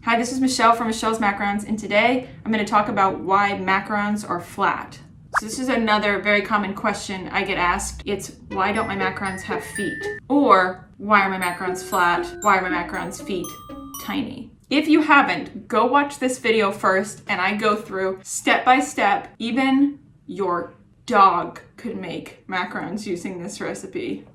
Hi, this is Michelle from Michelle's Macarons, and today I'm going to talk about why macarons are flat. So this is another very common question I get asked. It's, why don't my macarons have feet? Or, why are my macarons flat? Why are my macarons feet tiny? If you haven't, go watch this video first, and I go through step by step. Even your dog could make macarons using this recipe.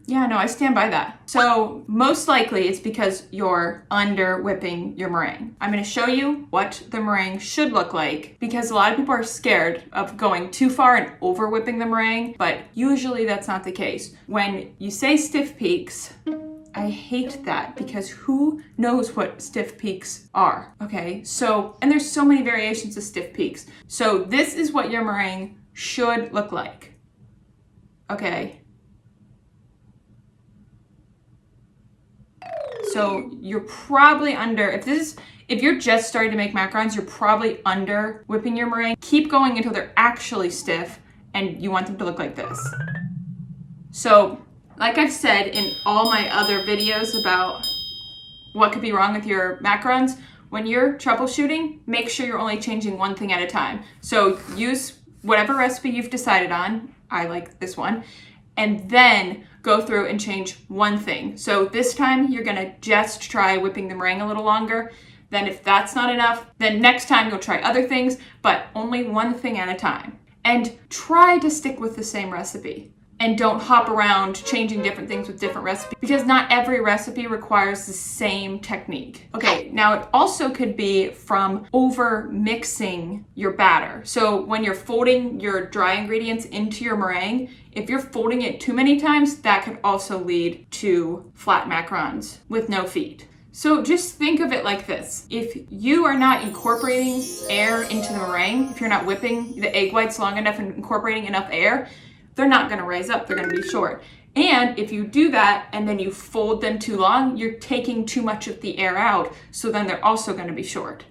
Yeah, no, I stand by that. So most likely it's because you're under whipping your meringue. I'm going to show you what the meringue should look like because a lot of people are scared of going too far and over whipping the meringue, but usually that's not the case. When you say stiff peaks, I hate that because who knows what stiff peaks are, okay? So, and there's so many variations of stiff peaks. So this is what your meringue should look like, okay? So you're probably under, if you're just starting to make macarons, you're probably under whipping your meringue. Keep going until they're actually stiff and you want them to look like this. So, like I've said in all my other videos about what could be wrong with your macarons, when you're troubleshooting, make sure you're only changing one thing at a time. So use whatever recipe you've decided on, I like this one, and then go through and change one thing. So this time you're gonna just try whipping the meringue a little longer. Then if that's not enough, then next time you'll try other things, but only one thing at a time. And try to stick with the same recipe. And don't hop around changing different things with different recipes because not every recipe requires the same technique. Okay, now it also could be from over mixing your batter. So when you're folding your dry ingredients into your meringue, if you're folding it too many times, that could also lead to flat macarons with no feet. So just think of it like this. If you are not incorporating air into the meringue, if you're not whipping the egg whites long enough and incorporating enough air, they're not gonna rise up, they're gonna be short. And if you do that and then you fold them too long, you're taking too much of the air out, so then they're also gonna be short.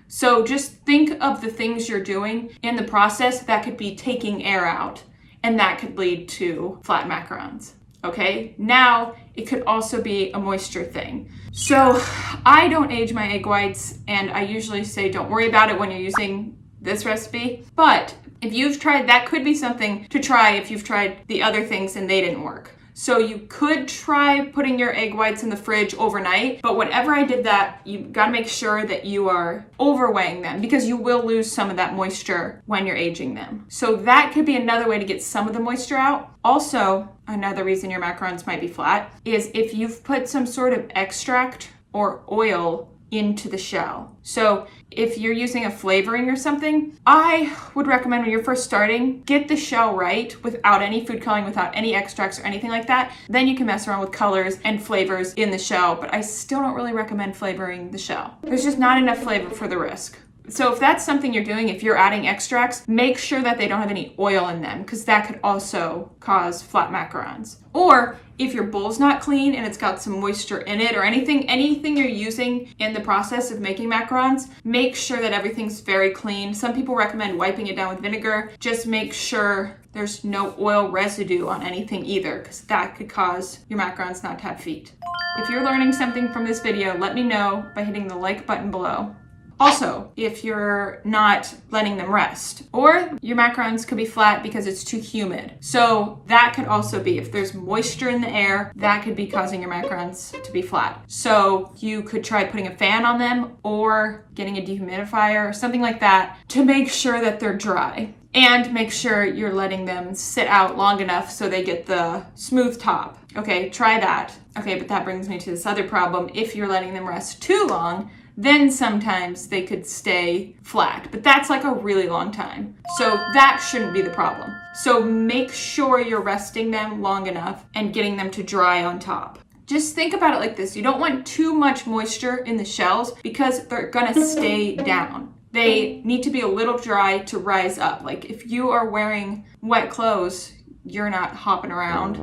So just think of the things you're doing in the process that could be taking air out, and that could lead to flat macarons. Okay, now it could also be a moisture thing. So I don't age my egg whites, and I usually say don't worry about it when you're using this recipe, but if you've tried, that could be something to try if you've tried the other things and they didn't work. So you could try putting your egg whites in the fridge overnight, but whenever I did that, you gotta make sure that you are overweighing them because you will lose some of that moisture when you're aging them. So that could be another way to get some of the moisture out. Also, another reason your macarons might be flat is if you've put some sort of extract or oil into the shell. So if you're using a flavoring or something, I would recommend when you're first starting, get the shell right without any food coloring, without any extracts or anything like that. Then you can mess around with colors and flavors in the shell, but I still don't really recommend flavoring the shell. There's just not enough flavor for the risk. So if that's something you're doing, if you're adding extracts, make sure that they don't have any oil in them because that could also cause flat macarons. Or if your bowl's not clean and it's got some moisture in it or anything you're using in the process of making macarons, make sure that everything's very clean. Some people recommend wiping it down with vinegar. Just make sure there's no oil residue on anything either because that could cause your macarons not to have feet. If you're learning something from this video, let me know by hitting the like button below. Also, if you're not letting them rest, or your macarons could be flat because it's too humid. So that could also be, if there's moisture in the air, that could be causing your macarons to be flat. So you could try putting a fan on them or getting a dehumidifier or something like that to make sure that they're dry. And make sure you're letting them sit out long enough so they get the smooth top. Okay, try that. Okay, but that brings me to this other problem. If you're letting them rest too long, then sometimes they could stay flat, but that's like a really long time. So that shouldn't be the problem. So make sure you're resting them long enough and getting them to dry on top. Just think about it like this. You don't want too much moisture in the shells because they're gonna stay down. They need to be a little dry to rise up. Like if you are wearing wet clothes, you're not hopping around.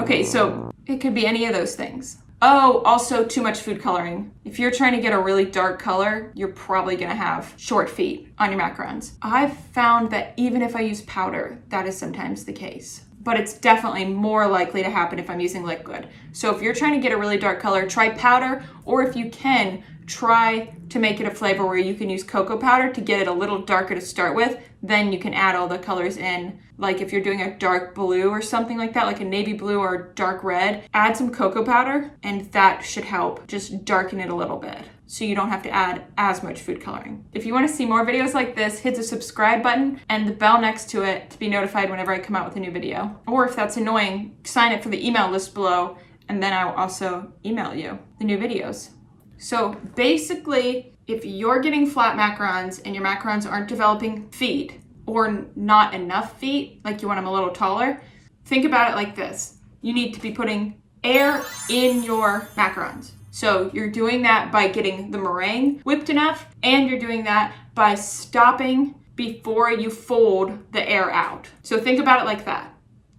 Okay, so it could be any of those things. Oh, also too much food coloring. If you're trying to get a really dark color, you're probably gonna have short feet on your macarons. I've found that even if I use powder, that is sometimes the case. but it's definitely more likely to happen if I'm using liquid. So if you're trying to get a really dark color, try powder, or if you can, try to make it a flavor where you can use cocoa powder to get it a little darker to start with. Then you can add all the colors in. Like if you're doing a dark blue or something like that, like a navy blue or dark red, add some cocoa powder and that should help just darken it a little bit, so you don't have to add as much food coloring. If you want to see more videos like this, hit the subscribe button and the bell next to it to be notified whenever I come out with a new video. Or if that's annoying, sign up for the email list below and then I will also email you the new videos. So basically, if you're getting flat macarons and your macarons aren't developing feet or not enough feet, like you want them a little taller, think about it like this. You need to be putting air in your macarons. So you're doing that by getting the meringue whipped enough, and you're doing that by stopping before you fold the air out. So think about it like that.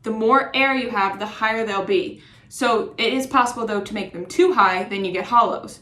The more air you have, the higher they'll be. So it is possible though to make them too high, then you get hollows.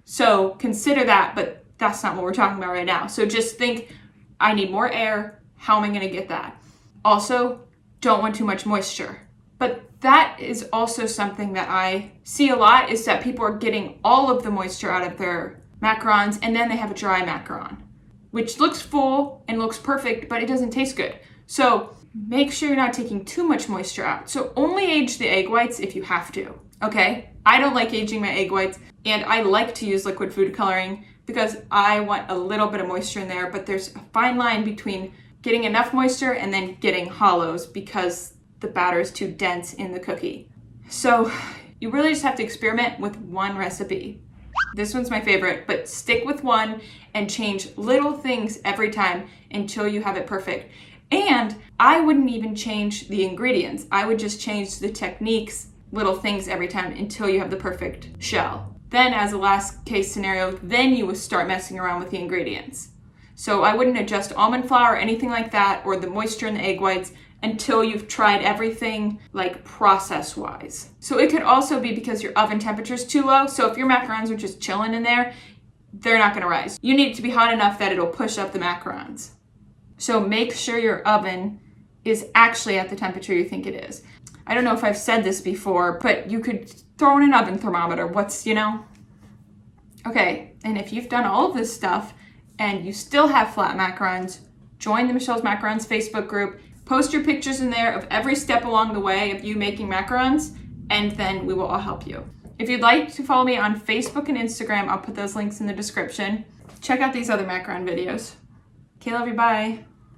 So consider that, but that's not what we're talking about right now. So just think, I need more air. How am I going to get that? Also, don't want too much moisture. But that is also something that I see a lot, is that people are getting all of the moisture out of their macarons and then they have a dry macaron, which looks full and looks perfect, but it doesn't taste good. So make sure you're not taking too much moisture out. So only age the egg whites if you have to, okay? I don't like aging my egg whites, and I like to use liquid food coloring because I want a little bit of moisture in there, but there's a fine line between getting enough moisture and then getting hollows because the batter is too dense in the cookie. So you really just have to experiment with one recipe. This one's my favorite, but stick with one and change little things every time until you have it perfect. And I wouldn't even change the ingredients. I would just change the techniques, little things every time until you have the perfect shell. Then as a last case scenario, then you would start messing around with the ingredients. So I wouldn't adjust almond flour or anything like that, or the moisture in the egg whites, until you've tried everything like process-wise. So it could also be because your oven temperature is too low. So if your macarons are just chilling in there, they're not gonna rise. You need it to be hot enough that it'll push up the macarons. So make sure your oven is actually at the temperature you think it is. I don't know if I've said this before, but you could throw in an oven thermometer. Okay, and if you've done all of this stuff and you still have flat macarons, join the Michelle's Macarons Facebook group. Post your pictures in there of every step along the way of you making macarons, and then we will all help you. If you'd like to follow me on Facebook and Instagram, I'll put those links in the description. Check out these other macaron videos. Okay, love you, bye.